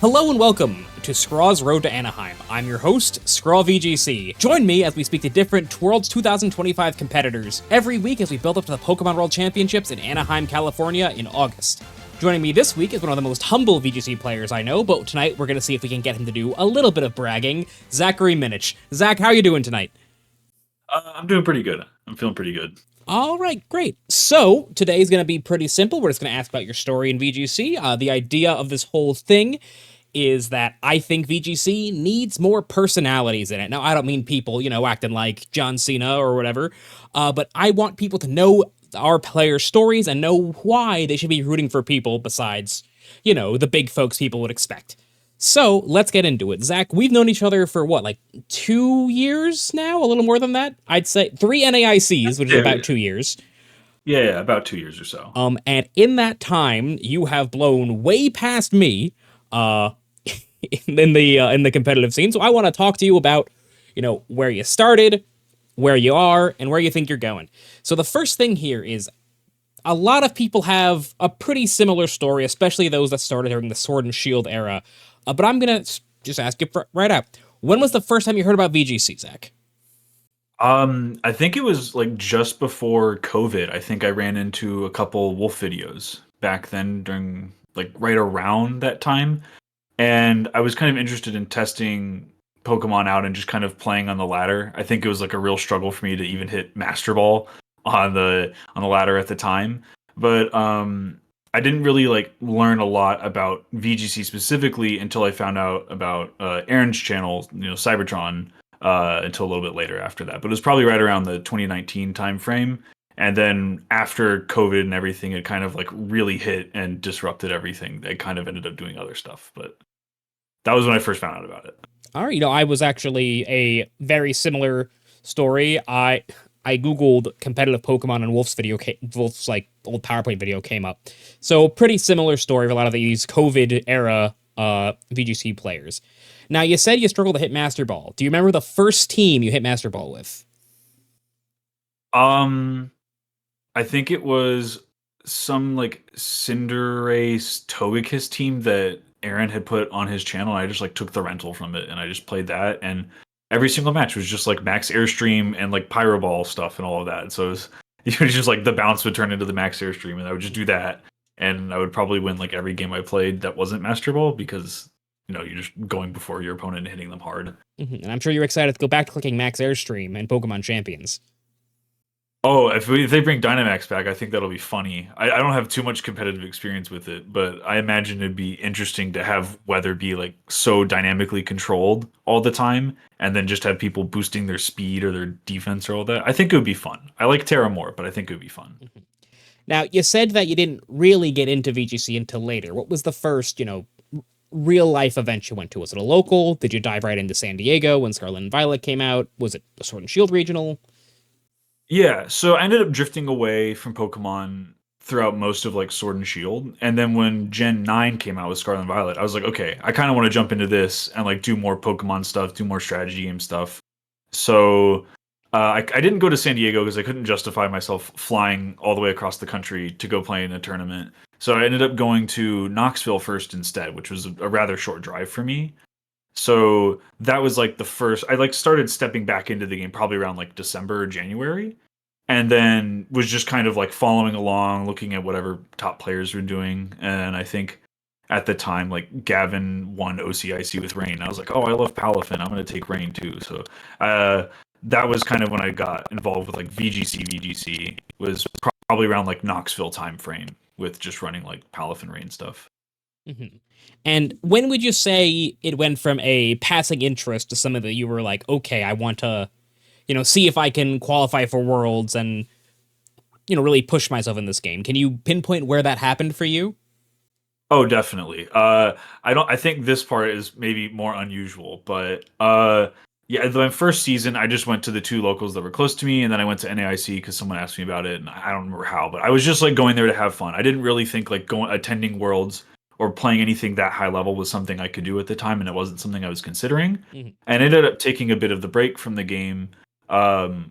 Hello and welcome to Scraw's Road to Anaheim. I'm your host, Scraw VGC. Join me as we speak to different Worlds 2025 competitors every week as we build up to the Pokemon World Championships in Anaheim, California in August. Joining me this week is one of the most humble VGC players I know, but tonight we're going to see if we can get him to do a little bit of bragging, Zachary Minich. Zach, how are you doing tonight? I'm doing pretty good. I'm feeling pretty good. All right, great. So today's going to be pretty simple. We're just going to ask about your story in VGC. The idea of this whole thing is that I think VGC needs more personalities in it. Now, I don't mean people, acting like John Cena or whatever, but I want people to know our players' stories and know why they should be rooting for people besides, the big folks people would expect. So, let's get into it. Zach, we've known each other for what, like 2 years now? A little more than that? I'd say 3 NAICs, which is about 2 years. Yeah, about 2 years or so. And in that time, you have blown way past me, in the competitive scene. So I want to talk to you about, where you started, where you are, and where you think you're going. So the first thing here is a lot of people have a pretty similar story, especially those that started during the Sword and Shield era. But I'm gonna just ask you right out. When was the first time you heard about VGC, Zach? I think it was like just before COVID. I think I ran into a couple wolf videos back then during like right around that time. And I was kind of interested in testing Pokemon out and just kind of playing on the ladder. I think it was like a real struggle for me to even hit Master Ball on the ladder at the time. But I didn't really like learn a lot about VGC specifically until I found out about Aaron's channel, Cybertron, until a little bit later after that. But it was probably right around the 2019 time frame. And then after COVID and everything, it kind of like really hit and disrupted everything. They kind of ended up doing other stuff, but that was when I first found out about it. All right, I was actually a very similar story. I googled competitive Pokemon and Wolf's like old PowerPoint video came up. So pretty similar story for a lot of these COVID era VGC players. Now you said you struggled to hit Master Ball. Do you remember the first team you hit Master Ball with? I think it was some like Cinderace Togekiss team that Aaron had put on his channel. I just like took the rental from it and I just played that. And every single match was just like Max Airstream and like Pyro Ball stuff and all of that. So it was just like the bounce would turn into the Max Airstream and I would just do that. And I would probably win like every game I played that wasn't Master Ball because, you're just going before your opponent and hitting them hard. Mm-hmm. And I'm sure you're excited to go back to clicking Max Airstream and Pokemon Champions. Oh, if they bring Dynamax back, I think that'll be funny. I don't have too much competitive experience with it, but I imagine it'd be interesting to have weather be like so dynamically controlled all the time, and then just have people boosting their speed or their defense or all that. I think it would be fun. I like Terra more, but I think it would be fun. Mm-hmm. Now, you said that you didn't really get into VGC until later. What was the first, real life event you went to? Was it a local? Did you dive right into San Diego when Scarlet and Violet came out? Was it a Sword and Shield regional? Yeah, so I ended up drifting away from Pokemon throughout most of like Sword and Shield, and then when Gen 9 came out with Scarlet and Violet, I was like, okay, I kind of want to jump into this and like do more Pokemon stuff, do more strategy game stuff. So I didn't go to San Diego because I couldn't justify myself flying all the way across the country to go play in a tournament. So I ended up going to Knoxville first instead, which was a rather short drive for me. So that was like the first, I like started stepping back into the game probably around like December or January, and then was just kind of like following along, looking at whatever top players were doing. And I think at the time, like Gavin won OCIC with Rain. I was like, oh, I love Palafin. I'm going to take Rain too. So that was kind of when I got involved with like VGC was probably around like Knoxville time frame with just running like Palafin Rain stuff. Mm-hmm. And when would you say it went from a passing interest to something that you were like, okay, I want to, see if I can qualify for Worlds and, really push myself in this game? Can you pinpoint where that happened for you? Oh, definitely. I think this part is maybe more unusual, but yeah, my first season, I just went to the 2 locals that were close to me, and then I went to NAIC because someone asked me about it, and I don't remember how, but I was just like going there to have fun. I didn't really think like attending Worlds or playing anything that high level was something I could do at the time, and it wasn't something I was considering. Mm-hmm. And ended up taking a bit of the break from the game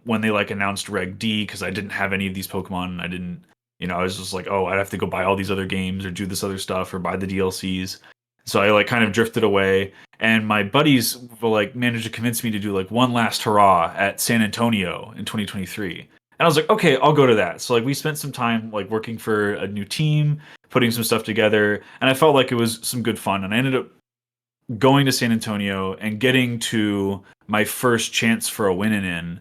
when they like announced Reg D, because I didn't have any of these Pokemon, and I didn't, I was just like, oh, I'd have to go buy all these other games or do this other stuff or buy the DLCs. So I like kind of drifted away, and my buddies will like managed to convince me to do like one last hurrah at San Antonio in 2023. And I was like, okay, I'll go to that. So like we spent some time like working for a new team, putting some stuff together, and I felt like it was some good fun. And I ended up going to San Antonio and getting to my first chance for a win in.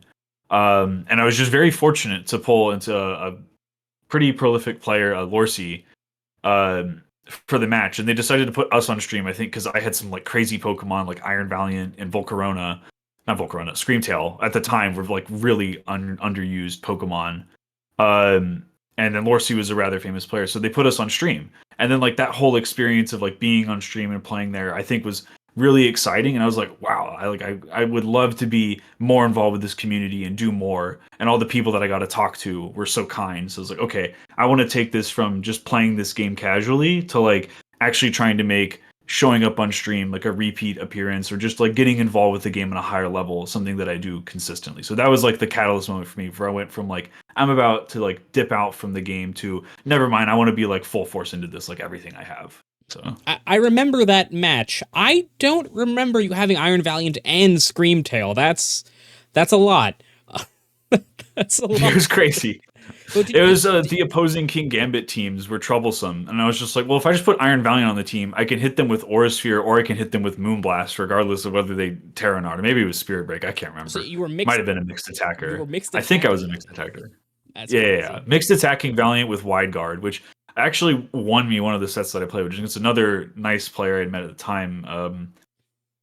And I was just very fortunate to pull into a pretty prolific player, Lorsi, um, for the match, and they decided to put us on stream. I think because I had some like crazy Pokemon like Iron Valiant and Volcarona, not Volcarona, Screamtail at the time were like really underused Pokemon. And then Lorsi was a rather famous player, so they put us on stream. And then like that whole experience of like being on stream and playing there, I think was really exciting. And I was like, wow, I would love to be more involved with this community and do more. And all the people that I got to talk to were so kind. So I was like, okay, I want to take this from just playing this game casually to like actually trying to make showing up on stream like a repeat appearance or just like getting involved with the game on a higher level, something that I do consistently. So that was like the catalyst moment for me where I went from like I'm about to like dip out from the game to never mind, I want to be like full force into this, like everything I have. So I remember that match. I don't remember you having Iron Valiant and Screamtail. That's a lot. That's a it lot. was crazy. But did, It was did, the opposing King Gambit teams were troublesome, and I was just like, well, if I just put Iron Valiant on the team, I can hit them with Aura Sphere or I can hit them with Moonblast, regardless of whether they tear or not. Or maybe it was Spirit Break. I can't so remember. you were Might mixed. have been a mixed You were attacker. mixed I think I was a attacking. mixed attacker. That's Yeah, yeah, yeah. crazy. Mixed attacking Valiant with Wide Guard, which actually won me one of the sets that I played, which is another nice player I had met at the time,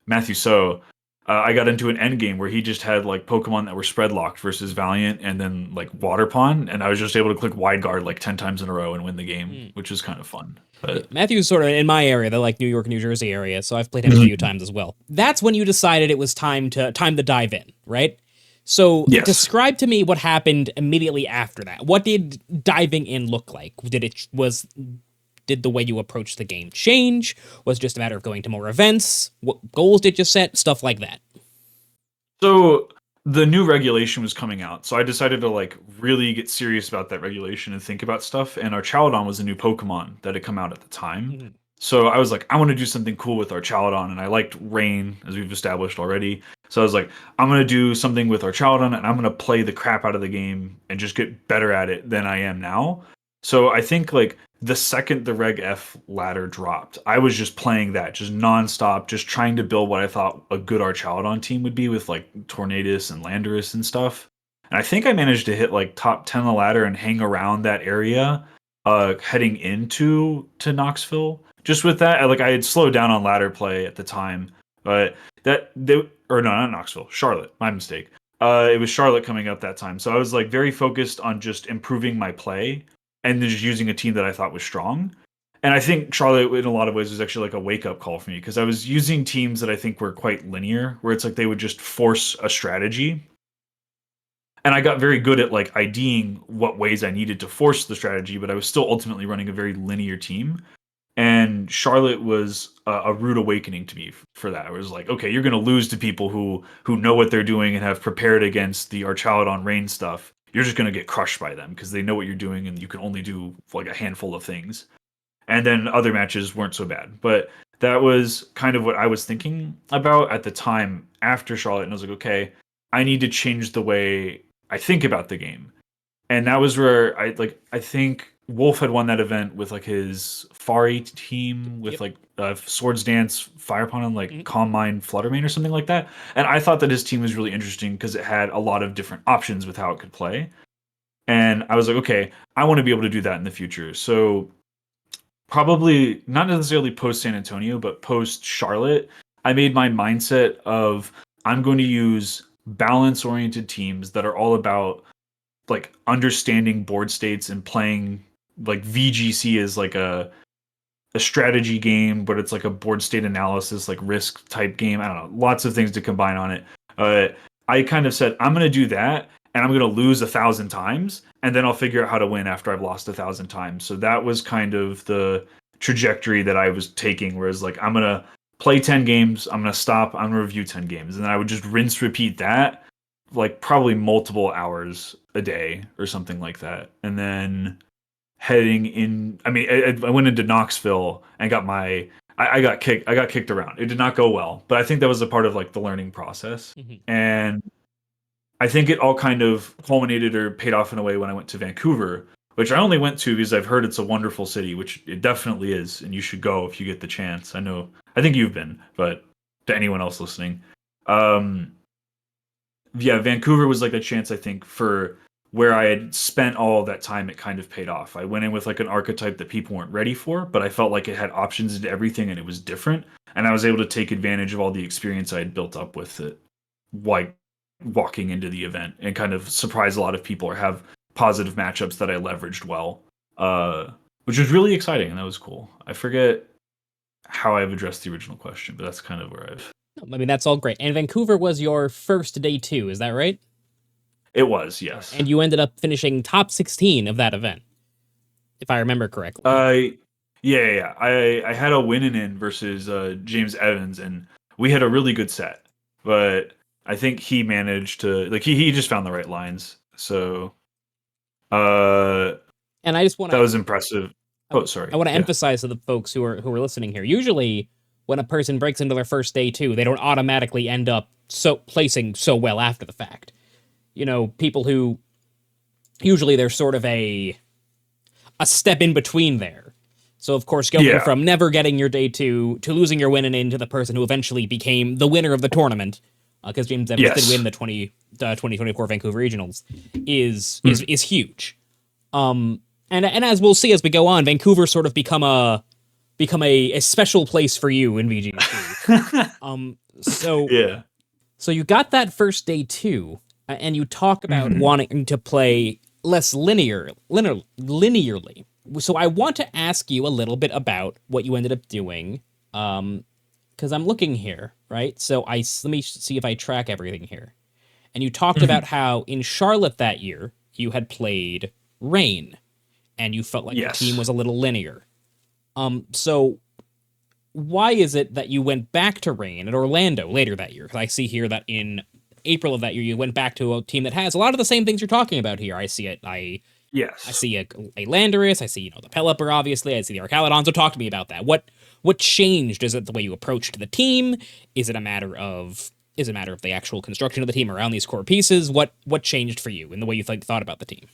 Matthew So. I got into an end game where he just had like Pokemon that were spread locked versus Valiant and then like Water Pond, and I was just able to click Wide Guard like 10 times in a row and win the game, Mm. which was kind of fun. Yeah, But Matthew's sort of in my area, the like New York, New Jersey area, so I've played him a few Mhm. times as well. That's when you decided it was time to dive in, right? So Yes. describe to me what happened immediately after that. What did diving in look like? Did the way you approached the game change? Was it just a matter of going to more events? What goals did you set? Stuff like that. So the new regulation was coming out, so I decided to like really get serious about that regulation and think about stuff. And our Chaladon was a new Pokemon that had come out at the time, Mhm. so I was like, I want to do something cool with our Chaladon, and I liked Rain as we've established already. So I was like, I'm gonna do something with our Chaladon, and I'm gonna play the crap out of the game and just get better at it than I am now. So I think like the second the Reg F ladder dropped, I was just playing that just nonstop, just trying to build what I thought a good Archaludon team would be with like Tornadus and Landorus and stuff. And I think I managed to hit like top 10 on the ladder and hang around that area heading into to Knoxville. Just with that, like I had slowed down on ladder play at the time, but that they or no, not Knoxville, Charlotte, my mistake. It was Charlotte coming up that time. So I was like very focused on just improving my play and then just using a team that I thought was strong. And I think Charlotte, in a lot of ways, was actually like a wake up call for me because I was using teams that I think were quite linear, where it's like they would just force a strategy. And I got very good at like IDing what ways I needed to force the strategy, but I was still ultimately running a very linear team. And Charlotte was a rude awakening to me for that. I was like, okay, you're going to lose to people who know what they're doing and have prepared against the Archaludon Rain stuff. You're just going to get crushed by them because they know what you're doing and you can only do like a handful of things. And then other matches weren't so bad, but that was kind of what I was thinking about at the time after Charlotte. And I was like, okay, I need to change the way I think about the game. And that was where I think Wolf had won that event with like his Fari team with Yep. like Swords Dance, Fire Pond, and like Mhm. Calm Mind, Fluttermane or something like that. And I thought that his team was really interesting because it had a lot of different options with how it could play. And I was like, okay, I want to be able to do that in the future. So probably not necessarily post San Antonio, but post Charlotte, I made my mindset of I'm going to use balance oriented teams that are all about like understanding board states and playing like VGC is like a strategy game, but it's like a board state analysis, like risk type game. I don't know, lots of things to combine on it. Uh, I kind of said I'm going to do that, and I'm going to lose 1,000 times, and then I'll figure out how to win after I've lost 1,000 times. So that was kind of the trajectory that I was taking. Whereas like I'm going to play 10 games, I'm going to stop, I'm going to review 10 games, and then I would just rinse repeat that like probably multiple hours a day or something like that, and then heading in. I mean, I went into Knoxville and got my I got kicked. I got kicked around. It did not go well, but I think that was a part of like the learning process. Mhm. And I think it all kind of culminated or paid off in a way when I went to Vancouver, which I only went to because I've heard it's a wonderful city, which it definitely is, and you should go if you get the chance. I think you've been, but to anyone else listening, um, yeah, Vancouver was like a chance I think for where I had spent all of that time. It kind of paid off. I went in with like an archetype that people weren't ready for, but I felt like it had options into everything and it was different, and I was able to take advantage of all the experience I had built up with it, like walking into the event and kind of surprise a lot of people or have positive matchups that I leveraged well, which was really exciting and that was cool. I forget how I've addressed the original question, but that's kind of where I've. I mean, that's all great. And Vancouver was your first day two, is that right? It was, All right. yes. And you ended up finishing top 16 of that event, if I remember correctly. I yeah. I had a win in versus James Evans, and we had a really good set, but I think he managed to like he just found the right lines. So uh And I just want that to was impressive. Oh, I sorry. want to Yeah. emphasize to the folks who are listening here. Usually, when a person breaks into their first day two, they don't automatically end up so placing so well after the fact. You know, people who usually there's sort of a step in between there. So of course, going Yeah. from never getting your day two to losing your win and into the person who eventually became the winner of the tournament, because James Evans did Yes. win the 2024 Vancouver Regionals, Mm. is huge. And as we'll see as we go on, Vancouver sort of become a special place for you in VGC. So Yeah. so you got that first day too, and you talk about Hmm. wanting to play less linearly. So I want to ask you a little bit about what you ended up doing, because I'm looking here, right? So let me see if I track everything here. And you talked Hmm. about how in Charlotte that year you had played Rain, and you felt like your team Yes. was a little linear. So why is it that you went back to Rain at Orlando later that year? Because I see here that in April of that year you went back to a team that has a lot of the same things you're talking about here. I see it. I Yes. see a Landorus. I see the Pelipper obviously. I see the Archaludon. So talk to me about that. What changed? Is it the way you approached the team? Is it a matter of the actual construction of the team around these core pieces? What changed for you in the way you thought about the team?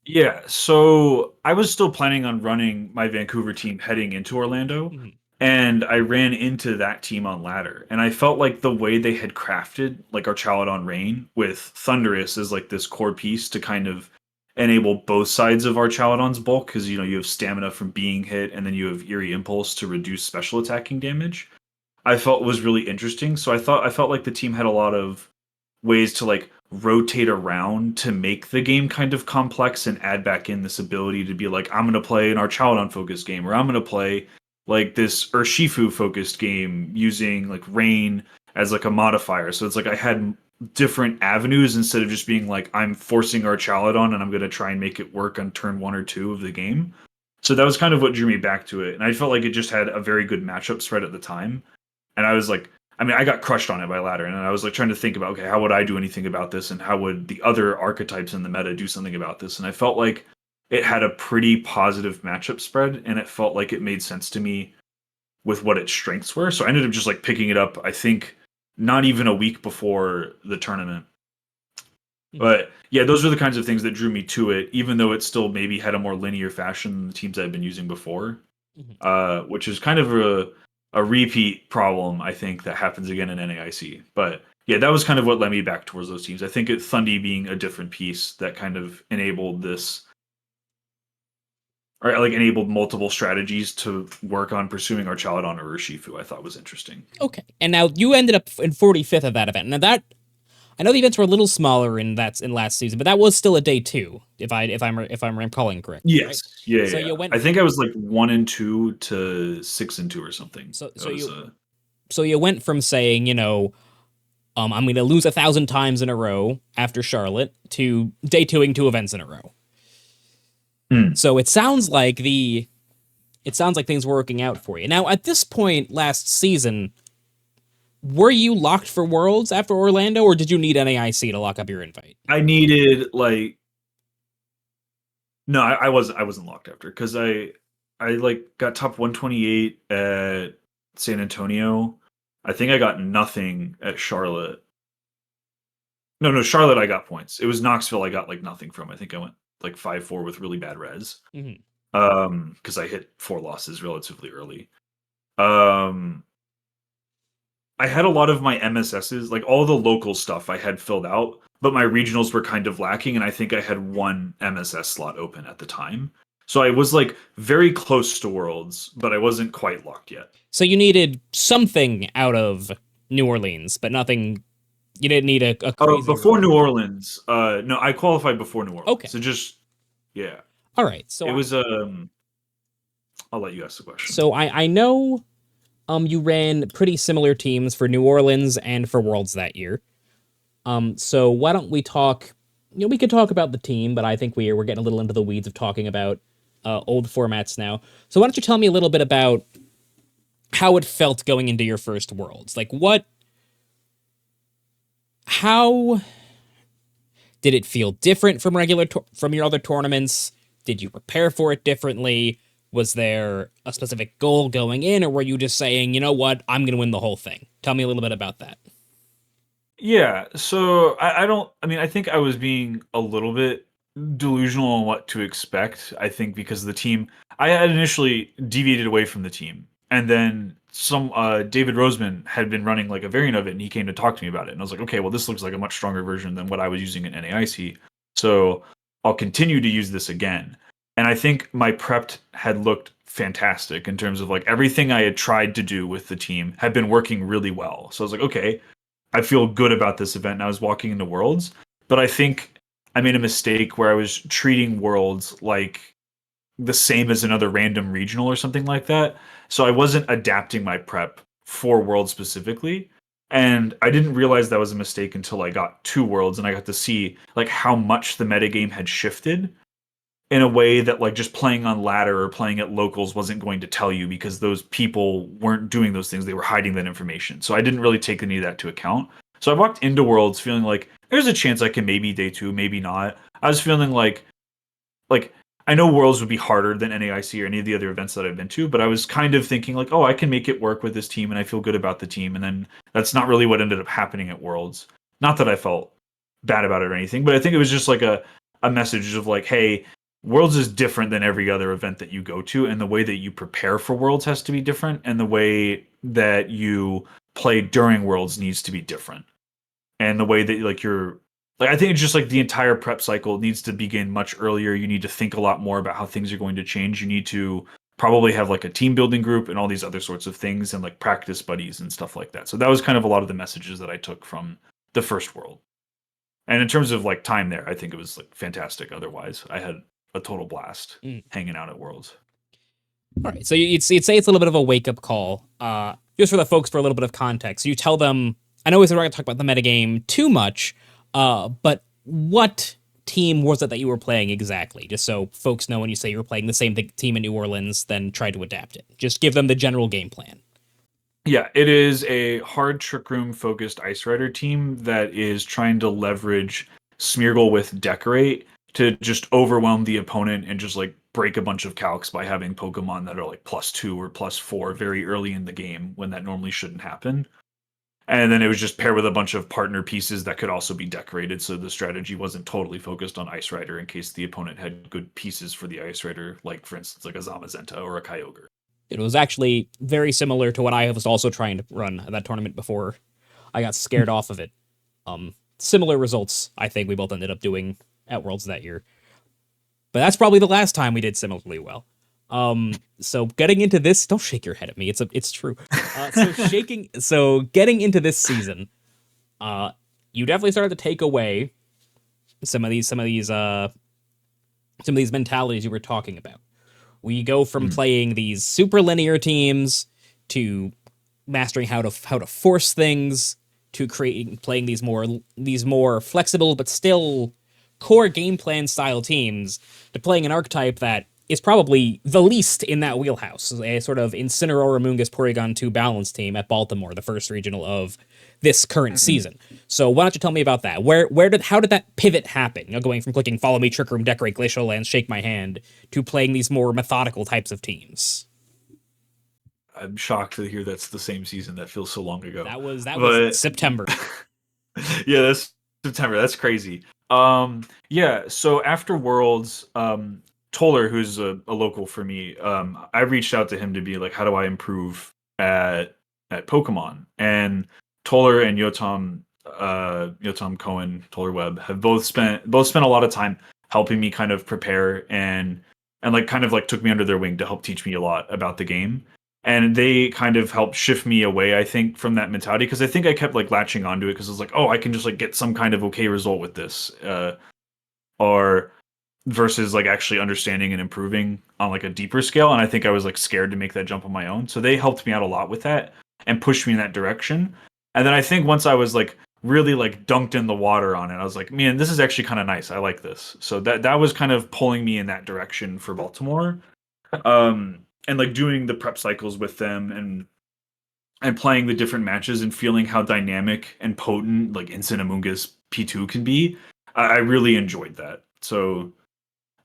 Yeah, so I was still planning on running my Vancouver team heading into Orlando, Mhm. and I ran into that team on ladder, and I felt like the way they had crafted like our Chaladon Rain with Thunderous as like this core piece to kind of enable both sides of our Chaladon's bulk, because you have stamina from being hit, and then you have Eerie Impulse to reduce special attacking damage. I felt was really interesting. So I felt like the team had a lot of ways to like rotate around to make the game kind of complex and add back in this ability to be like, I'm gonna play an Archaludon focused game, or I'm gonna play like this Urshifu focused game using like Rain as like a modifier. So it's like I had different avenues instead of just being like I'm forcing Archaludon and I'm gonna try and make it work on turn 1 or 2 of the game. So that was kind of what drew me back to it. And I felt like it just had a very good matchup spread at the time. And I was like, I mean, I got crushed on it by ladder, and I was like trying to think about, okay, how would I do anything about this, and how would the other archetypes in the meta do something about this? And I felt like it had a pretty positive matchup spread, and it felt like it made sense to me with what its strengths were. So I ended up just like picking it up. I think not even a week before the tournament. Mhm. But yeah, those are the kinds of things that drew me to it, even though it still maybe had a more linear fashion than the teams I've been using before, Mhm. which is kind of a repeat problem I think that happens again in NAIC. But yeah, that was kind of what led me back towards those teams. I think Thundy being a different piece that kind of enabled this, or like enabled multiple strategies to work on pursuing our Chaladon or Urshifu, I thought was interesting. Okay. And now you ended up in 45th of that event. Now that I know the events were a little smaller in last season, but that was still a day two, if I'm recalling correctly, right? Yes. Yeah, So yeah, you yeah. went I think I was like 1 and 2 to 6 and 2 or something. so That so was you so you went from saying, I'm going to lose 1,000 times in a row after Charlotte to day twoing 2 events in a row. Hmm. So it sounds like things were working out for you. Now, at this point last season, were you locked for Worlds after Orlando, or did you need NAIC to lock up your invite? I needed like no, I wasn't locked after because I like got top 128 at San Antonio. I think I got nothing at Charlotte. No, Charlotte I got points. It was Knoxville I got like nothing from. I think I went like 5-4 with really bad res. Hmm. Because I hit 4 losses relatively early. Um I had a lot of my MSSs, like all the local stuff I had filled out, but my regionals were kind of lacking, and I think I had one MSS slot open at the time. So I was like very close to Worlds, but I wasn't quite locked yet. So you needed something out of New Orleans, but nothing. You didn't need a crazy Before result. New Orleans, no, I qualified before New Orleans. Okay. So just yeah, All right. it was. I'll let you ask the question. So I know you ran pretty similar teams for New Orleans and for Worlds that year. So why don't we talk? You know, we could talk about the team, but I think we're getting a little into the weeds of talking about old formats now. So why don't you tell me a little bit about how it felt going into your first Worlds? Like how did it feel different from from your other tournaments? Did you prepare for it differently? Was there a specific goal going in, or were you just saying, you know what, I'm going to win the whole thing? Tell me a little bit about that. Yeah, so I don't. I mean, I think I was being a little bit delusional on what to expect. I think because the team, I had initially deviated away from the team, and then some David Roseman had been running like a variant of it, and he came to talk to me about it, and I was like, okay, well, this looks like a much stronger version than what I was using in NAIC, so I'll continue to use this again. And I think my prepped had looked fantastic in terms of like everything I had tried to do with the team had been working really well. So I was like, okay, I feel good about this event. And I was walking into Worlds, but I think I made a mistake where I was treating Worlds like the same as another random regional or something like that. So I wasn't adapting my prep for Worlds specifically. And I didn't realize that was a mistake until I got to Worlds and I got to see like how much the metagame had shifted in a way that like just playing on ladder or playing at locals wasn't going to tell you because those people weren't doing those things. They were hiding that information. So I didn't really take any of that to account. So I walked into Worlds feeling like there's a chance I can maybe day two, maybe not. I was feeling like I know Worlds would be harder than NAIC or any of the other events that I've been to, but I was kind of thinking like, oh, I can make it work with this team and I feel good about the team. And then that's not really what ended up happening at Worlds. Not that I felt bad about it or anything, but I think it was just like a message of like, hey, Worlds is different than every other event that you go to, and the way that you prepare for Worlds has to be different, and the way that you play during Worlds needs to be different. And the way that like you're like I think it's just like the entire prep cycle needs to begin much earlier. You need to think a lot more about how things are going to change. You need to probably have like a team building group and all these other sorts of things and like practice buddies and stuff like that. So that was kind of a lot of the messages that I took from the first World. And in terms of like time there, I think it was like fantastic. Otherwise, I had a total blast Mm. hanging out at Worlds. All right. So you'd say it's a little bit of a wake up call. Just for the folks for a little bit of context. You tell them. I know we're not going to talk about the metagame too much. But what team was it that you were playing exactly? Just so folks know when you say you were playing the same team in New Orleans, then try to adapt it. Just give them the general game plan. Yeah, it is a hard trick room focused Ice Rider team that is trying to leverage Smeargle with Decorate to just overwhelm the opponent and just like break a bunch of calcs by having Pokemon that are like +2 or +4 very early in the game when that normally shouldn't happen. And then it was just paired with a bunch of partner pieces that could also be decorated, so the strategy wasn't totally focused on Ice Rider in case the opponent had good pieces for the Ice Rider, like for instance like a Zamazenta or a Kyogre. It was actually very similar to what I was also trying to run at that tournament before I got scared off of it. Similar results, I think we both ended up doing at Worlds that year. But that's probably the last time we did similarly well. So getting into this, don't shake your head at me. It's true. So getting into this season, you definitely started to take away some of these mentalities you were talking about. We go from playing these super linear teams to mastering how to force things to playing these more flexible but still core game plan style teams to playing an archetype that is probably the least in that wheelhouse. A sort of Incineroar Amoonguss Porygon 2 balance team at Baltimore, the first regional of this current Mhm. season. So why don't you tell me about that? How did that pivot happen? Going from clicking Follow Me, Trick Room, Decorate, Glacial Lands, Shake My Hand to playing these more methodical types of teams. I'm shocked to hear that's the same season. That feels so long ago. That was But September. yeah, that's September. That's crazy. Yeah. So after Worlds, Toller, who's a local for me, I reached out to him to be like, how do I improve at Pokemon? And Toller and Yotam Cohen, Toller Webb have both spent a lot of time helping me kind of prepare and like kind of like took me under their wing to help teach me a lot about the game. And they kind of helped shift me away, I think, from that mentality because I think I kept like latching onto it because I was like, oh, I can just like get some kind of okay result with this, or versus like actually understanding and improving on like a deeper scale. And I think I was like scared to make that jump on my own. So they helped me out a lot with that and pushed me in that direction. And then I think once I was like really like dunked in the water on it, I was like, man, this is actually kind of nice. I like this. So that was kind of pulling me in that direction for Baltimore. And like doing the prep cycles with them and playing the different matches and feeling how dynamic and potent like Instant Amoonguss P2 can be. I really enjoyed that. So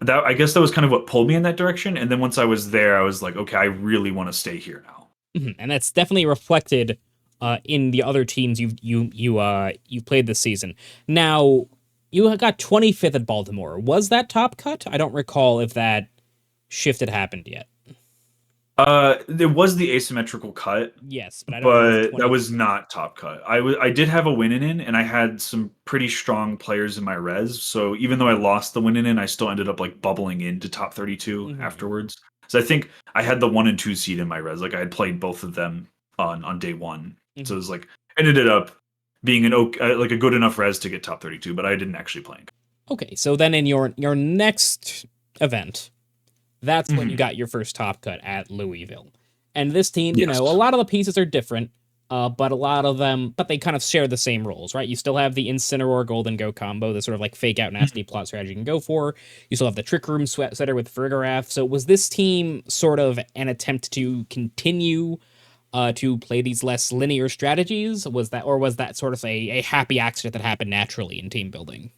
that I guess that was kind of what pulled me in that direction. And then once I was there, I was like, okay, I really want to stay here now. Mhm. And that's definitely reflected in the other teams you've played this season. Now, you got 25th at Baltimore. Was that top cut? I don't recall if that shift had happened yet. There was the asymmetrical cut, Yes, but I don't know if but that 25th was was. not top cut. I did have a win in, and I had some pretty strong players in my res. So even though I lost the win in, I still ended up like bubbling into top 32 Mhm. afterwards. So I think I had the 1 and 2 seed in my res. Like I had played both of them on day one. So it Mhm. was like ended up being like a good enough res to get top 32, but I didn't actually play. Okay, so then in your next event, that's when you Hmm. got your first top cut at Louisville. And this team, Yes. a lot of the pieces are different, but a lot of them, but they kind of share the same roles, right? You still have the Incineroar Golden Go combo, the sort of like fake out nasty plot strategy you can go for. You still have the Trick Room Sweat Setter with Farigiraf. So was this team sort of an attempt to continue to play these less linear strategies? Was that sort of a happy accident that happened naturally in team building?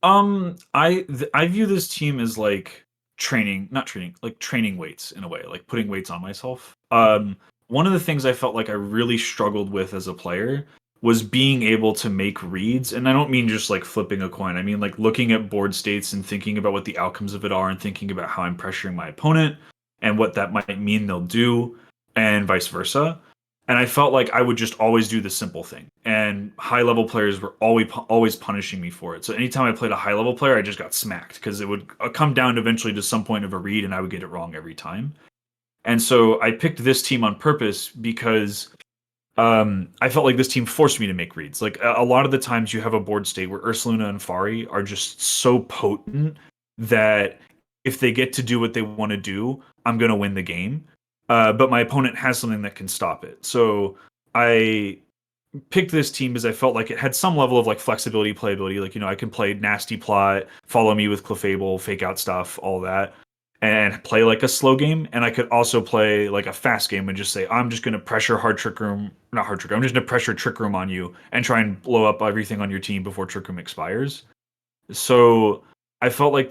I view this team as like training, not training, like training weights in a way, like putting weights on myself. One of the things I felt like I really struggled with as a player was being able to make reads, and I don't mean just like flipping a coin. I mean like looking at board states and thinking about what the outcomes of it are, and thinking about how I'm pressuring my opponent and what that might mean they'll do, and vice versa. And I felt like I would just always do the simple thing. And high level players were always punishing me for it. So anytime I played a high level player, I just got smacked because it would come down eventually to some point of a read, and I would get it wrong every time. And so I picked this team on purpose because I felt like this team forced me to make reads. Like a lot of the times, you have a board state where Ursaluna and Fari are just so potent that if they get to do what they want to do, I'm going to win the game. But my opponent has something that can stop it. So I picked this team because I felt like it had some level of like flexibility, playability. Like, I can play nasty plot, follow me with Clefable, fake out stuff, all that, and play like a slow game. And I could also play like a fast game and just say, I'm just going to pressure hard trick room, not hard trick room. I'm just going to pressure trick room on you and try and blow up everything on your team before trick room expires. So I felt like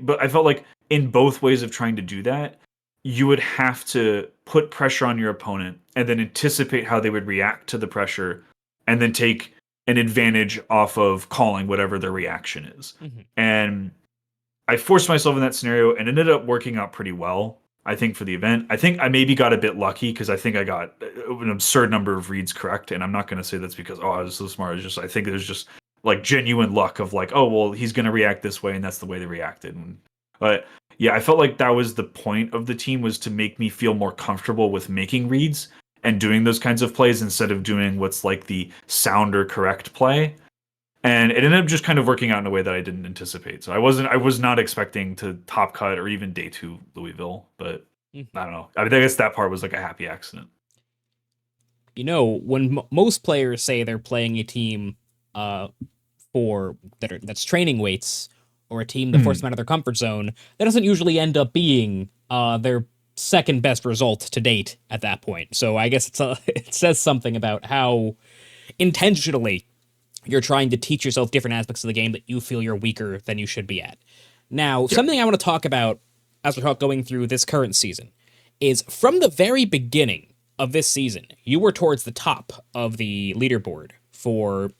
but I felt like in both ways of trying to do that, you would have to put pressure on your opponent and then anticipate how they would react to the pressure and then take an advantage off of calling whatever their reaction is. Mhm. And I forced myself in that scenario and ended up working out pretty well. I think for the event, I think I maybe got a bit lucky because I think I got an absurd number of reads correct, and I'm not going to say that's because I was so smart. It's just I think there's just like genuine luck of like, oh well, he's going to react this way, and that's the way they reacted. But yeah, I felt like that was the point of the team was to make me feel more comfortable with making reads and doing those kinds of plays instead of doing what's like the sound or correct play. And it ended up just kind of working out in a way that I didn't anticipate. So I was not expecting to top cut or even day two Louisville, but Mhm. I don't know. I mean, I guess that part was like a happy accident. When most players say they're playing a team uh, that's training weights, or a team that forces Mhm. them out of their comfort zone, that doesn't usually end up being their second best result to date at that point. So I guess it says something about how intentionally you're trying to teach yourself different aspects of the game that you feel you're weaker than you should be at. Now, Yeah. something I want to talk about as we're going through this current season is from the very beginning of this season, you were towards the top of the leaderboard for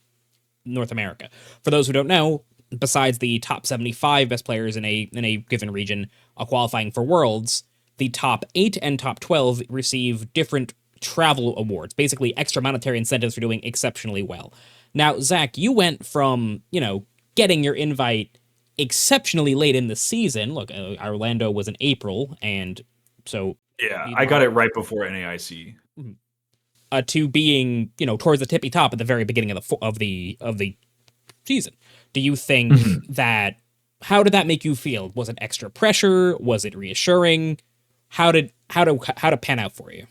North America. For those who don't know, besides the top 75 best players in a given region qualifying for Worlds, the top 8 and top 12 receive different travel awards, basically extra monetary incentives for doing exceptionally well. Now, Zach, you went from, getting your invite exceptionally late in the season. Look, Orlando was in April, and so Yeah, you I got know, it right before NAIC. to being, towards the tippy top at the very beginning of the season. Do you think Mhm. that how did that make you feel? Was it extra pressure? Was it reassuring? How to pan out for you?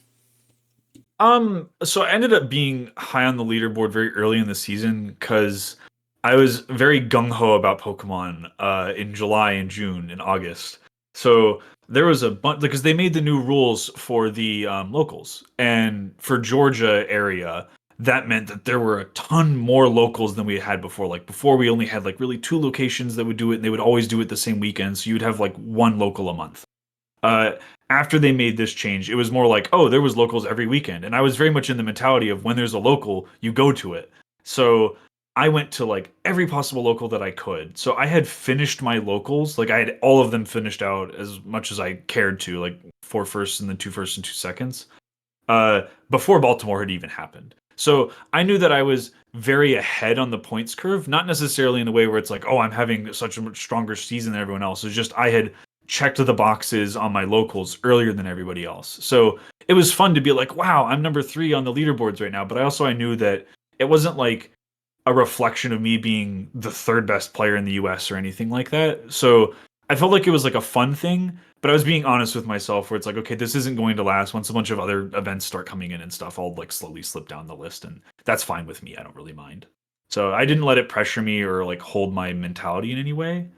So I ended up being high on the leaderboard very early in the season because I was very gung ho about Pokemon in July and June and August. So there was a bunch because they made the new rules for the locals, and for Georgia area, that meant that there were a ton more locals than we had before. Like before, we only had like really two locations that would do it, and they would always do it the same weekend. So you'd have like one local a month. uh, After they made this change, it was more like, oh, there was locals every weekend, and I was very much in the mentality of when there's a local, you go to it. So I went to like every possible local that I could. So I had finished my locals, like I had all of them finished out as much as I cared to, like four firsts and then two firsts and 2 seconds, before Baltimore had even happened. So I knew that I was very ahead on the points curve, not necessarily in the way where it's like, oh, I'm having such a much stronger season than everyone else. It's just I had checked the boxes on my locals earlier than everybody else. So it was fun to be like, wow, I'm number 3 on the leaderboards right now. But I knew that it wasn't like a reflection of me being the third best player in the US or anything like that. So I felt like it was like a fun thing, but I was being honest with myself where it's like, okay, this isn't going to last. Once a bunch of other events start coming in and stuff, I'll like slowly slip down the list, and that's fine with me. I don't really mind. So I didn't let it pressure me or like hold my mentality in any way.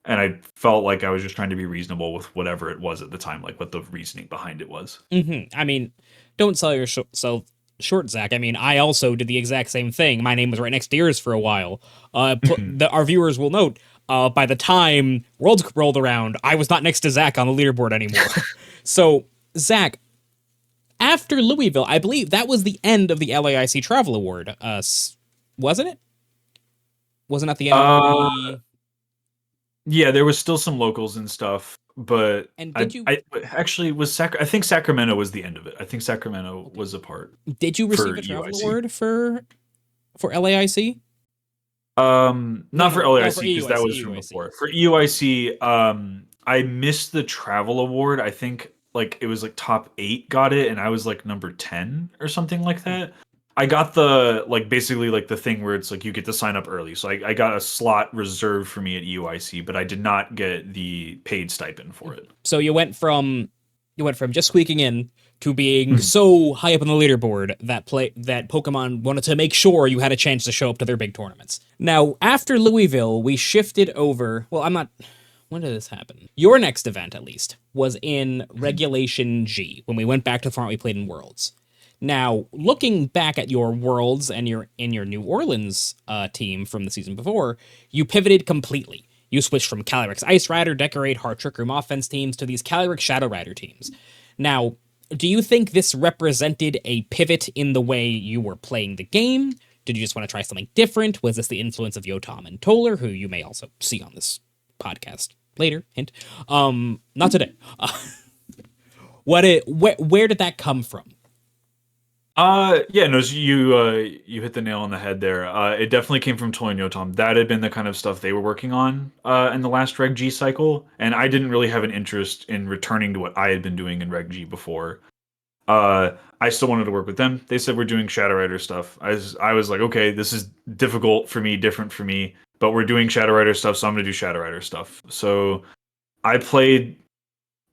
And I felt like I was just trying to be reasonable with whatever it was at the time, like what the reasoning behind it was. I mean, don't sell yourself short, Zach. I mean, I also did the exact same thing. My name was right next to yours for a while. Our viewers will note. By the time Worlds rolled around, I was not next to Zach on the leaderboard anymore. So, Zach, after Louisville, I believe that was the end of the LAIC Travel Award. Wasn't it? Wasn't that the end of uh the? Yeah, there was still some locals and stuff, but And I I actually was I think Sacramento was the end of it. I think Sacramento okay? was a part Did you for receive a travel UIC. award for LAIC? No, Not no, for no, for LAIC because that EUIC, was from EUIC. before. For EUIC, I missed the travel award. I think like it was like top 8 got it, and I was like number 10 or something like that. I got the like basically like the thing where it's like you get to sign up early. So I got a slot reserved for me at EUIC, but I did not get the paid stipend for it. So you went from just squeaking in to being Mhm. so high up on the leaderboard that Pokemon wanted to make sure you had a chance to show up to their big tournaments. Now, after Louisville, we shifted over. Well, I'm not. When did this happen? Your next event, at least, was in Regulation G when we went back to the format we played in Worlds. Now, looking back at your Worlds and your New Orleans team from the season before, you pivoted completely. You switched from Calyrex Ice Rider, Decorate, Heart Trick Room offense teams to these Calyrex Shadow Rider teams. Now, do you think this represented a pivot in the way you were playing the game? Did you just want to try something different? Was this the influence of Yotam and Toller, who you may also see on this podcast later? Hint. Not today. Where did that come from? Yeah, no, so you hit the nail on the head there. It definitely came from Toy and Yotam. That had been the kind of stuff they were working on in the last Reg G cycle, and I didn't really have an interest in returning to what I had been doing in Reg G before. I still wanted to work with them. They said we're doing Shadow Rider stuff. I was like, okay, this is difficult for me, different for me, but we're doing Shadow Rider stuff, so I'm gonna do Shadow Rider stuff. So I played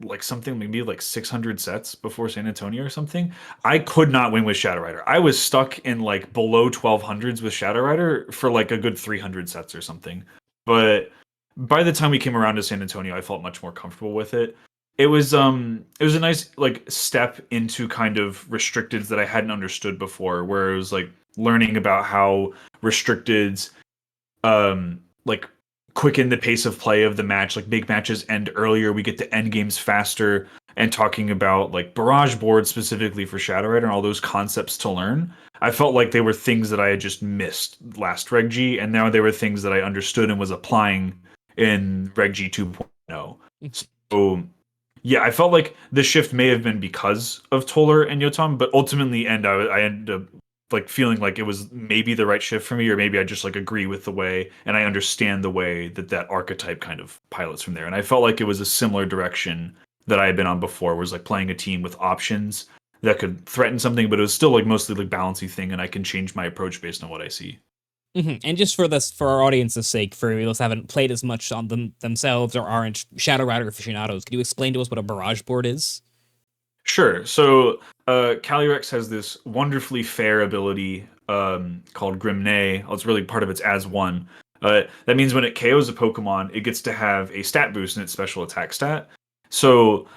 like something maybe like 600 sets before San Antonio or something. I could not win with Shadow Rider. I was stuck in like below 1200s with Shadow Rider for like a good 300 sets or something. But by the time we came around to San Antonio, I felt much more comfortable with it. It was a nice like step into kind of restricteds that I hadn't understood before, where it was like learning about how restricteds like quicken the pace of play of the match. Like big matches end earlier, we get to end games faster, and talking about like barrage boards specifically for Shadow Rider and all those concepts to learn. I felt like they were things that I had just missed last Reg G, and now they were things that I understood and was applying in Reg G 2.0. So yeah, I felt like the shift may have been because of Toller and Yotam, but ultimately, I ended up like feeling like it was maybe the right shift for me, or maybe I just like agree with the way and I understand the way that that archetype kind of pilots from there. And I felt like it was a similar direction that I had been on before, was like playing a team with options that could threaten something, but it was still like mostly like balancing thing, and I can change my approach based on what I see. And just for this, for our audience's sake, for those who haven't played as much on them themselves or aren't Shadow Rider aficionados, could you explain to us what a barrage board is? Sure. So Calyrex has this wonderfully fair ability called Grimnay. It's really part of its as one. That means when it KOs a Pokemon, it gets to have a stat boost in its special attack stat. So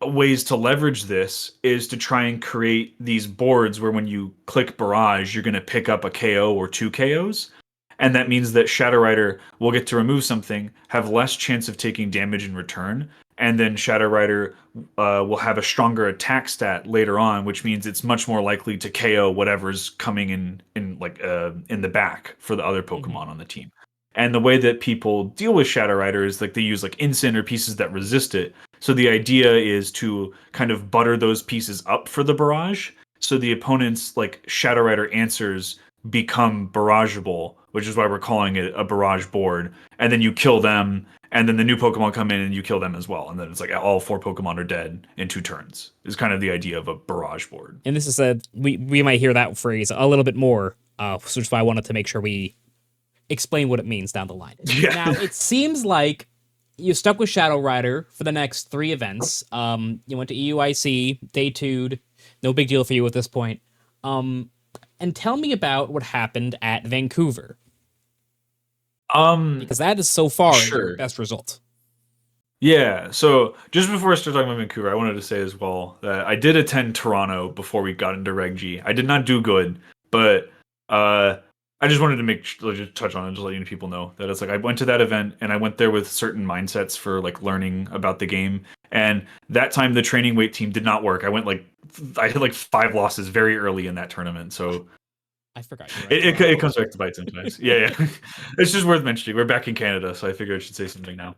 ways to leverage this is to try and create these boards where when you click Barrage, you're going to pick up a KO or two KOs. And that means that Shadow Rider will get to remove something, have less chance of taking damage in return, and then Shadow Rider will have a stronger attack stat later on, which means it's much more likely to KO whatever's coming in the back for the other Pokemon on the team. And the way that people deal with Shadow Rider is like they use like Incin or pieces that resist it. So the idea is to kind of butter those pieces up for the barrage. So the opponent's like Shadow Rider answers become barrageable, which is why we're calling it a barrage board. And then you kill them, and then the new Pokemon come in and you kill them as well. And then it's like all four Pokemon are dead in 2 turns. Is kind of the idea of a barrage board. And this is we might hear that phrase a little bit more, which is why I wanted to make sure we explain what it means down the line. Yeah. Now, it seems like you stuck with Shadow Rider for the next 3 events. You went to EUIC, day 2'd, no big deal for you at this point. And tell me about what happened at Vancouver. Because that is so far your best result. Yeah, so just before I start talking about Vancouver, I wanted to say as well that I did attend Toronto before we got into Reg G. I did not do good, but I just wanted to just touch on it, just letting people know that it's like I went to that event and I went there with certain mindsets for like learning about the game. And that time the training weight team did not work. I had like 5 losses very early in that tournament. So I forgot. It comes back to bite sometimes. Yeah. It's just worth mentioning. We're back in Canada, so I figured I should say something now.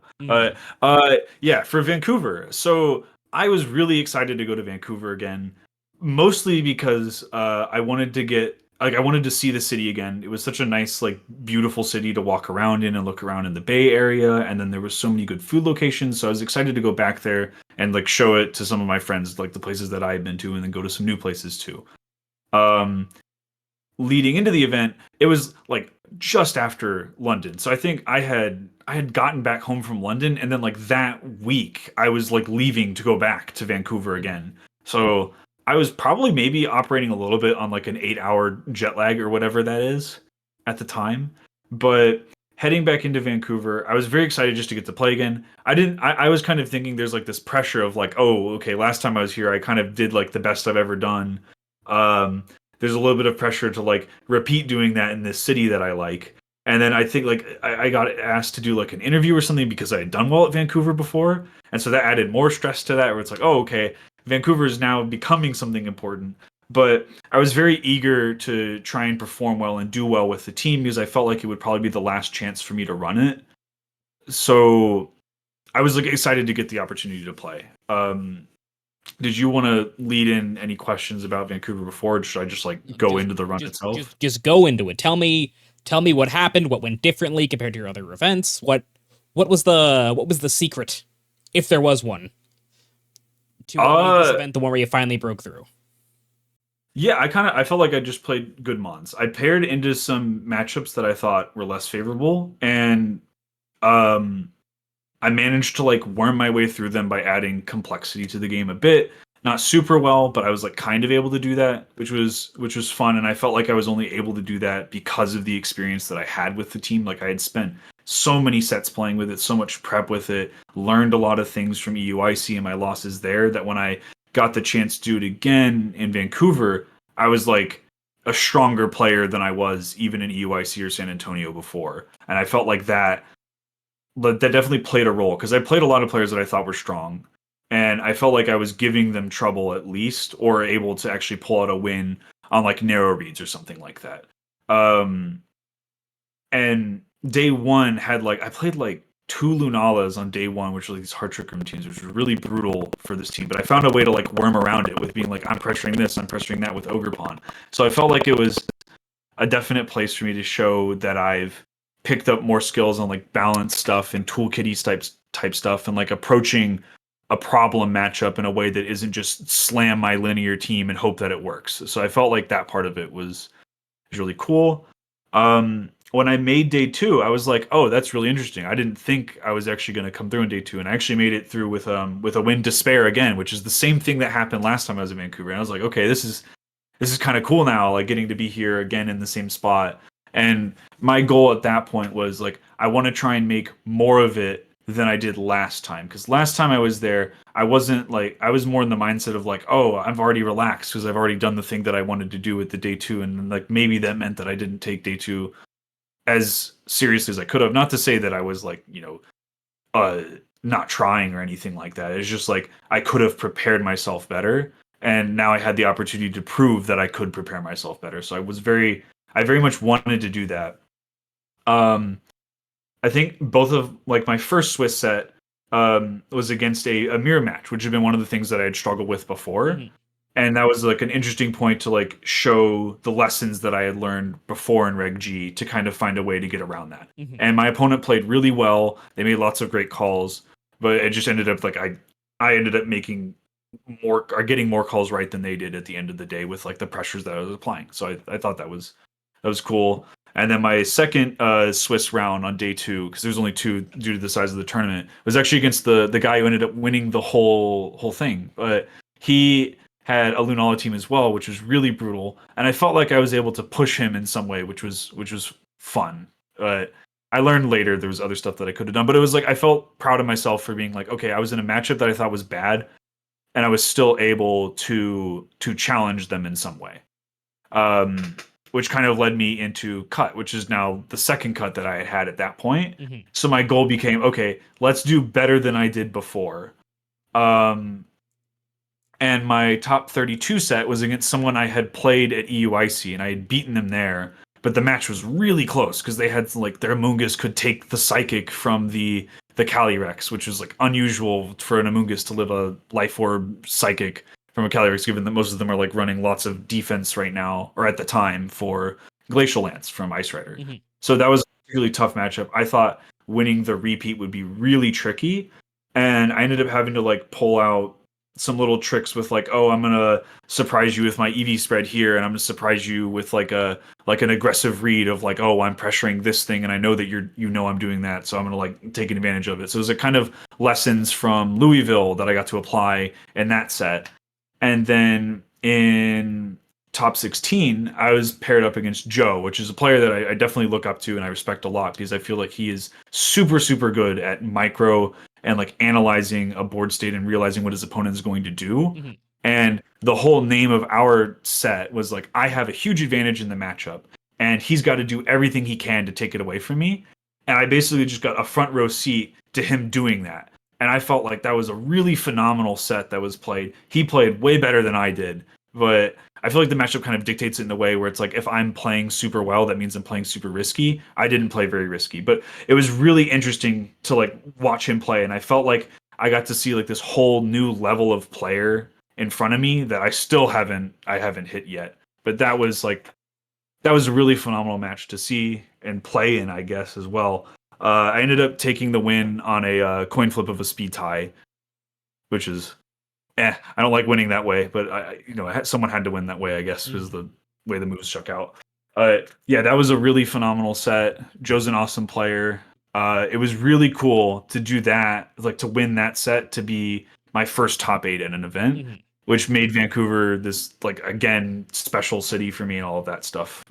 Yeah, for Vancouver. So I was really excited to go to Vancouver again, mostly because I wanted to see the city again. It was such a nice, like, beautiful city to walk around in and look around in the Bay Area, and then there was so many good food locations. So I was excited to go back there and like show it to some of my friends, like the places that I had been to, and then go to some new places too. Leading into the event, it was like just after London. So I think I had gotten back home from London, and then like that week I was like leaving to go back to Vancouver again. So I was probably maybe operating a little bit on like an 8-hour jet lag or whatever that is at the time. But heading back into Vancouver, I was very excited just to get to play again. I was kind of thinking there's like this pressure of like, oh, okay, last time I was here, I kind of did like the best I've ever done. There's a little bit of pressure to like repeat doing that in this city that I like. And then I think like I got asked to do like an interview or something because I had done well at Vancouver before. And so that added more stress to that, where it's like, oh, okay, Vancouver is now becoming something important. But I was very eager to try and perform well and do well with the team because I felt like it would probably be the last chance for me to run it. So I was like excited to get the opportunity to play. Did you want to lead in any questions about Vancouver before, or should I just like go into the run itself? Just go into it. Tell me what happened, what went differently compared to your other events. What was the secret, if there was one, to this event, the one where you finally broke through? Yeah, I felt like I just played good mons. I paired into some matchups that I thought were less favorable, and I managed to like worm my way through them by adding complexity to the game a bit. Not super well, but I was like kind of able to do that, which was fun. And I felt like I was only able to do that because of the experience that I had with the team. Like I had spent so many sets playing with it, so much prep with it, learned a lot of things from EUIC and my losses there that when I got the chance to do it again in Vancouver, I was like a stronger player than I was even in EUIC or San Antonio before. And I felt like that definitely played a role because I played a lot of players that I thought were strong. And I felt like I was giving them trouble at least, or able to actually pull out a win on like narrow reads or something like that. Um, and day one had like I played like two Lunalas on day one, which were like these hard trick room teams, which was really brutal for this team. But I found a way to like worm around it with being like, I'm pressuring this, I'm pressuring that with Ogre Pawn. So I felt like it was a definite place for me to show that I've picked up more skills on like balance stuff and toolkitty type stuff and like approaching a problem matchup in a way that isn't just slam my linear team and hope that it works. So I felt like that part of it was really cool. When I made day two, I was like, oh, that's really interesting. I didn't think I was actually going to come through in day two, and I actually made it through with a win despair again, which is the same thing that happened last time I was in Vancouver. And I was like, okay, this is kind of cool now, like getting to be here again in the same spot. And my goal at that point was like, I want to try and make more of it than I did last time. Because last time I was there, I wasn't like, I was more in the mindset of like, oh, I've already relaxed because I've already done the thing that I wanted to do with the day two. And like maybe that meant that I didn't take day two as seriously as I could have. Not to say that I was like, uh, not trying or anything like that. It's just like I could have prepared myself better, and now I had the opportunity to prove that I could prepare myself better. So I very much wanted to do that. Um, I think both of like my first Swiss set was against a mirror match, which had been one of the things that I had struggled with before, Mhm. and that was like an interesting point to like show the lessons that I had learned before in Reg G to kind of find a way to get around that. Mhm. And my opponent played really well. They made lots of great calls, but it just ended up like I ended up making more or getting more calls right than they did at the end of the day with like the pressures that I was applying. So I thought that was cool. And then my second Swiss round on day two, because there's only two due to the size of the tournament, was actually against the guy who ended up winning the whole thing. But he had a Lunala team as well, which was really brutal, and I felt like I was able to push him in some way, which was fun. But I learned later there was other stuff that I could have done, but it was like I felt proud of myself for being like, okay, I was in a matchup that I thought was bad, and I was still able to challenge them in some way. Um, which kind of led me into cut, which is now the second cut that I had had at that point. Mhm. So my goal became, okay, let's do better than I did before. Um, and my top 32 set was against someone I had played at EUIC, and I had beaten them there. But the match was really close because they had like their Amoonguss could take the psychic from the Calyrex, which is like unusual for an Amoonguss to live a life orb psychic from a Calyrex, given that most of them are like running lots of defense right now or at the time for Glacial Lance from Ice Rider. Mhm. So that was a really tough matchup. I thought winning the repeat would be really tricky, and I ended up having to like pull out some little tricks with like, oh, I'm gonna surprise you with my EV spread here, and I'm gonna surprise you with like an aggressive read of like, oh, I'm pressuring this thing, and I know that I'm doing that, so I'm gonna like take advantage of it. So it was a kind of lessons from Louisville that I got to apply in that set, and then in top 16, I was paired up against Joe, which is a player that I definitely look up to and I respect a lot because I feel like he is super, super good at micro and like analyzing a board state and realizing what his opponent is going to do. Mhm. And the whole name of our set was like, I have a huge advantage in the matchup, and he's got to do everything he can to take it away from me. And I basically just got a front row seat to him doing that. And I felt like that was a really phenomenal set that was played. He played way better than I did, but I feel like the matchup kind of dictates it in a way where it's like if I'm playing super well, that means I'm playing super risky. I didn't play very risky, but it was really interesting to like watch him play, and I felt like I got to see like this whole new level of player in front of me that I haven't hit yet. But that was a really phenomenal match to see and play in, I guess, as well. I ended up taking the win on a coin flip of a speed tie, which is I don't like winning that way, but someone had to win that way, I guess, was Mhm. the way the moves shook out. Yeah, that was a really phenomenal set. Joe's an awesome player. It was really cool to do that, like to win that set, to be my first top eight at an event, Mhm. which made Vancouver this like again special city for me and all of that stuff.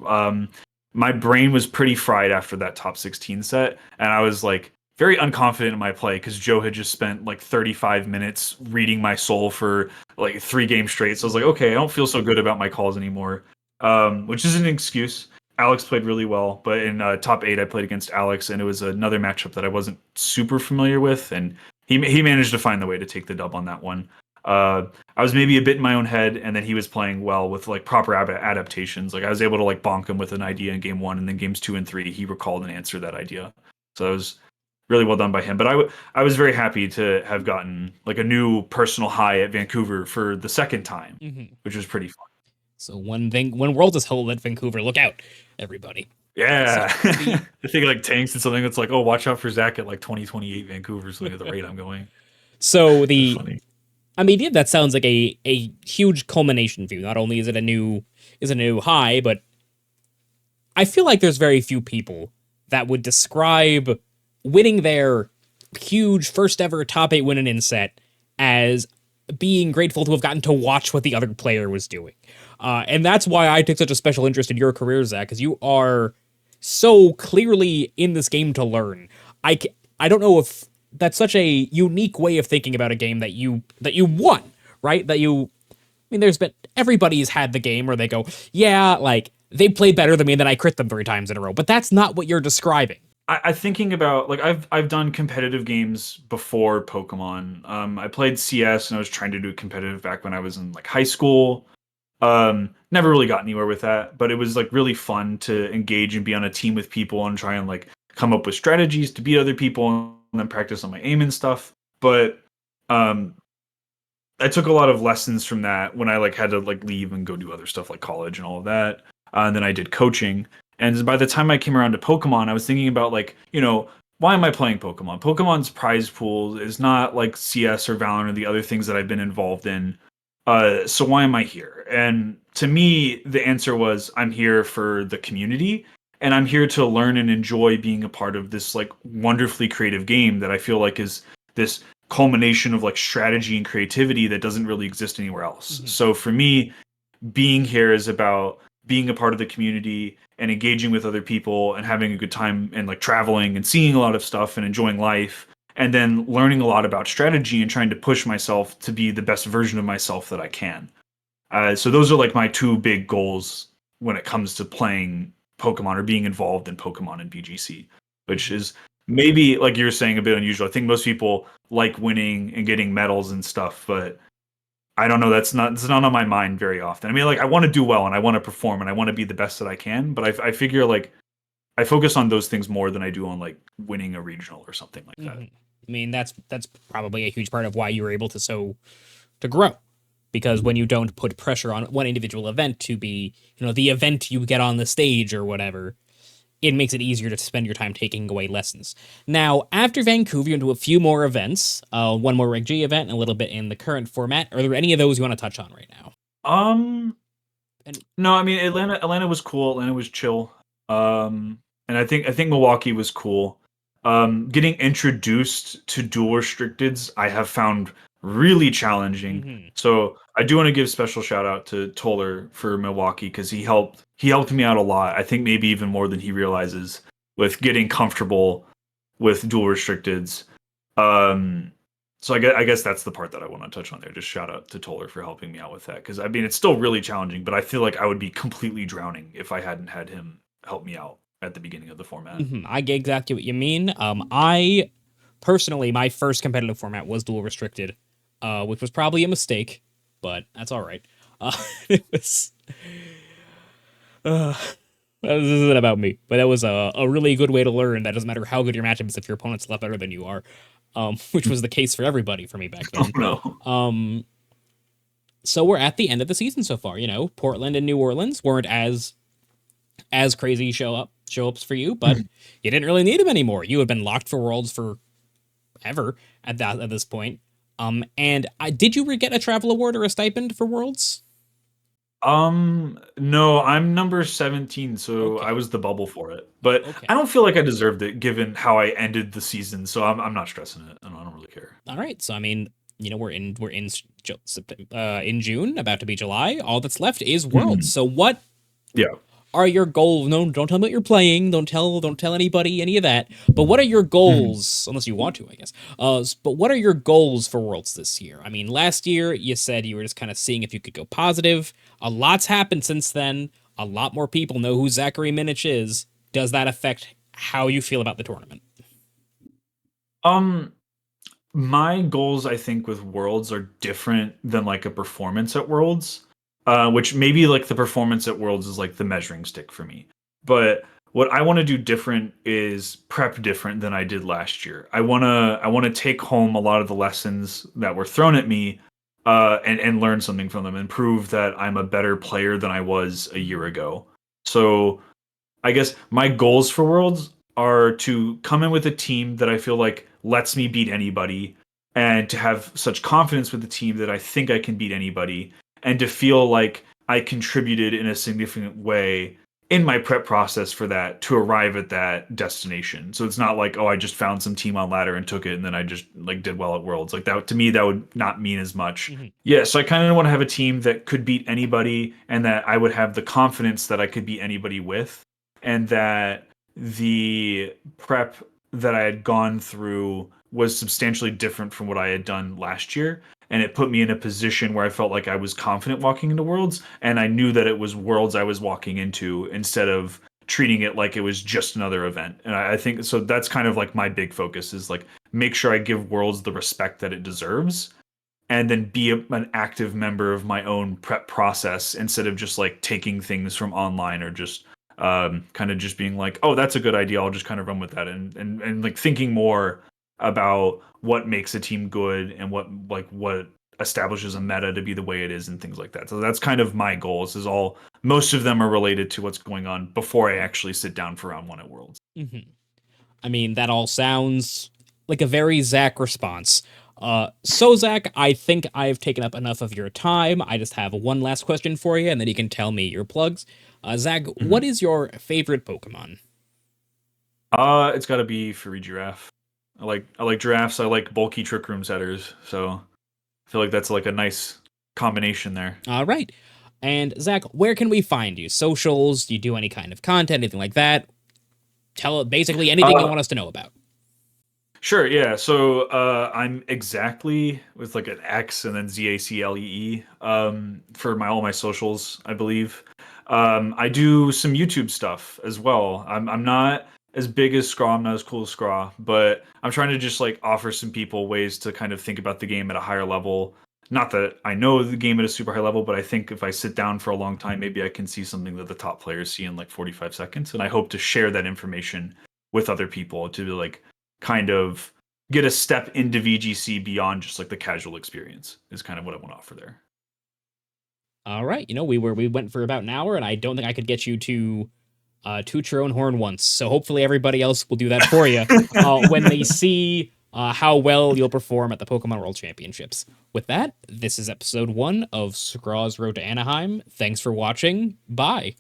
my brain was pretty fried after that top 16 set, and I was like very unconfident in my play because Joe had just spent like 35 minutes reading my soul for like 3 games straight. So I was like, okay, I don't feel so good about my calls anymore, which is an excuse. Alex played really well, but in top 8, I played against Alex, and it was another matchup that I wasn't super familiar with, and he managed to find the way to take the dub on that one. Uh, I was maybe a bit in my own head, and then he was playing well with like proper adaptations. Like I was able to like bonk him with an idea in game 1, and then games 2 and 3, he recalled and answered that idea. So it was really well done by him. But I was very happy to have gotten like a new personal high at Vancouver for the second time, Hmm. which was pretty fun. So when Worlds is held at Vancouver, look out, everybody. So Yeah, the I think like tanks and something that's like, oh, watch out for Zach at like 2028 Vancouver, something at the rate I'm going. so It's the funny. I mean, yeah, that sounds like a huge culmination for you. Not only is it a new high, but I feel like there's very few people that would describe winning their huge first ever top 8 win in inset as being grateful to have gotten to watch what the other player was doing. And that's why I took such a special interest in your career, Zach, because you are so clearly in this game to learn. I don't know if that's such a unique way of thinking about a game that you won, right? That you I mean, there's been everybody's had the game where they go, yeah, like they played better than me, and then I crit them 3 times in a row. But that's not what you're describing. I thinking about like I've done competitive games before Pokemon. I played CS and I was trying to do competitive back when I was in like high school. Never really got anywhere with that, but it was like really fun to engage and be on a team with people and try and like come up with strategies to beat other people and then practice on my aim and stuff. But um, I took a lot of lessons from that when I like had to like leave and go do other stuff like college and all of that. And then I did coaching. And by the time I came around to Pokemon, I was thinking about like, why am I playing Pokemon? Pokemon's prize pool is not like CS or Valorant or the other things that I've been involved in. So why am I here? And to me, the answer was I'm here for the community and I'm here to learn and enjoy being a part of this like wonderfully creative game that I feel like is this culmination of like strategy and creativity that doesn't really exist anywhere else. Mhm. So for me, being here is about being a part of the community and engaging with other people and having a good time and like traveling and seeing a lot of stuff and enjoying life and then learning a lot about strategy and trying to push myself to be the best version of myself that I can. So those are like my 2 big goals when it comes to playing Pokemon or being involved in Pokemon and BGC, which Mhm. is maybe like you were saying a bit unusual. I think most people like winning and getting medals and stuff, but I don't know. It's not on my mind very often. I mean, like I want to do well and I want to perform and I want to be the best that I can, but I figure like I focus on those things more than I do on like winning a regional or something like that. Mhm. I mean, that's probably a huge part of why you were able to grow, because when you don't put pressure on one individual event to be, the event you get on the stage or whatever, it makes it easier to spend your time taking away lessons. Now, after Vancouver, you into a few more events, one more Reg G event, and a little bit in the current format. Are there any of those you want to touch on right now? Um, And no, I mean Atlanta was cool. Atlanta was chill. And I think Milwaukee was cool. Getting introduced to dual restricteds, I have found really challenging. mhm. So I do want to give special shout out to Toller for Milwaukee because he helped me out a lot. I think maybe even more than he realizes with getting comfortable with dual restricteds. Um, so I guess that's the part that I want to touch on there. Just shout out to Toller for helping me out with that because I mean it's still really challenging, but I feel like I would be completely drowning if I hadn't had him help me out at the beginning of the format. I get exactly what you mean. I personally, my first competitive format was dual restricted, which was probably a mistake, but that's all right. It was. Uh, this isn't about me, but that was a really good way to learn that doesn't matter how good your matchup is if your opponent's a lot better than you are, which was the case for everybody for me back Oh then. no. Um, so we're at the end of the season so far. Portland and New Orleans weren't as crazy show ups for you, but you didn't really need them anymore. You had been locked for Worlds forever at this point. And did you get a travel award or a stipend for Worlds? No, I'm number 17, so I Okay, was the bubble for it. But I okay, don't feel like I deserved it given how I ended the season, so I'm not stressing it. I don't really care. all right. So I mean, in June, about to be July. All that's left is Worlds. Mhm. So what Yeah. are your goals? No, don't tell me what you're playing. Don't tell anybody any of that. But what are your Mhm. goals? Unless you want to, I guess. But what are your goals for Worlds this year? I mean, last year you said you were just kind of seeing if you could go positive. A lot's happened since then. A lot more people know who Zachary Minich is. Does that affect how you feel about the tournament? Um, my goals, I think, with Worlds are different than like a performance at Worlds, which maybe like the performance at Worlds is like the measuring stick for me. But what I want to do different is prep different than I did last year. I want to take home a lot of the lessons that were thrown at me, and learn something from them and prove that I'm a better player than I was a year ago. So I guess my goals for Worlds are to come in with a team that I feel like lets me beat anybody, and to have such confidence with the team that I think I can beat anybody, and to feel like I contributed in a significant way in my prep process for that to arrive at that destination. So it's not like, oh, I just found some team on ladder and took it and then I just like did well at Worlds. Like that, to me that would not mean as much. Mhm. Yeah, so I kind of want to have a team that could beat anybody and that I would have the confidence that I could beat anybody with, and that the prep that I had gone through was substantially different from what I had done last year. And it put me in a position where I felt like I was confident walking into Worlds, and I knew that it was Worlds I was walking into instead of treating it like it was just another event. And I think so. That's kind of like my big focus is like make sure I give Worlds the respect that it deserves, and then be an active member of my own prep process instead of just like taking things from online or just kind of just being like, oh, that's a good idea. I'll just kind of run with that, and like thinking more about what makes a team good and what establishes a meta to be the way it is and things like that. So that's kind of my goals. Is all most of them are related to what's going on before I actually sit down for round one at Worlds. Mhm. I mean, that all sounds like a very Zach response. So Zach, I think I've taken up enough of your time. I just have one last question for you, and then you can tell me your plugs. Zach, what Mhm. is your favorite Pokemon? It's got to be Furry Giraffe. I like giraffes. I like bulky Trick Room setters. So I feel like that's like a nice combination there. All right. And Zach, where can we find you? Socials? Do you do any kind of content, anything like that? Tell basically anything you Uh, want us to know about. sure, yeah. So I'm exactly with like an X and then Zaclee for my all my socials, I believe. I do some YouTube stuff as well. I'm not as big as Scraw, I'm not as cool as Scraw, but I'm trying to just like offer some people ways to kind of think about the game at a higher level. Not that I know the game at a super high level, but I think if I sit down for a long time, maybe I can see something that the top players see in like 45 seconds. And I hope to share that information with other people to like kind of get a step into VGC beyond just like the casual experience is kind of what I want to offer there. All right. We went for about an hour, and I don't think I could get you to toot your own horn once. So hopefully everybody else will do that for you when they see how well you'll perform at the Pokemon World Championships. With that, this is episode 1 of Scraw's Road to Anaheim. Thanks for watching. Bye.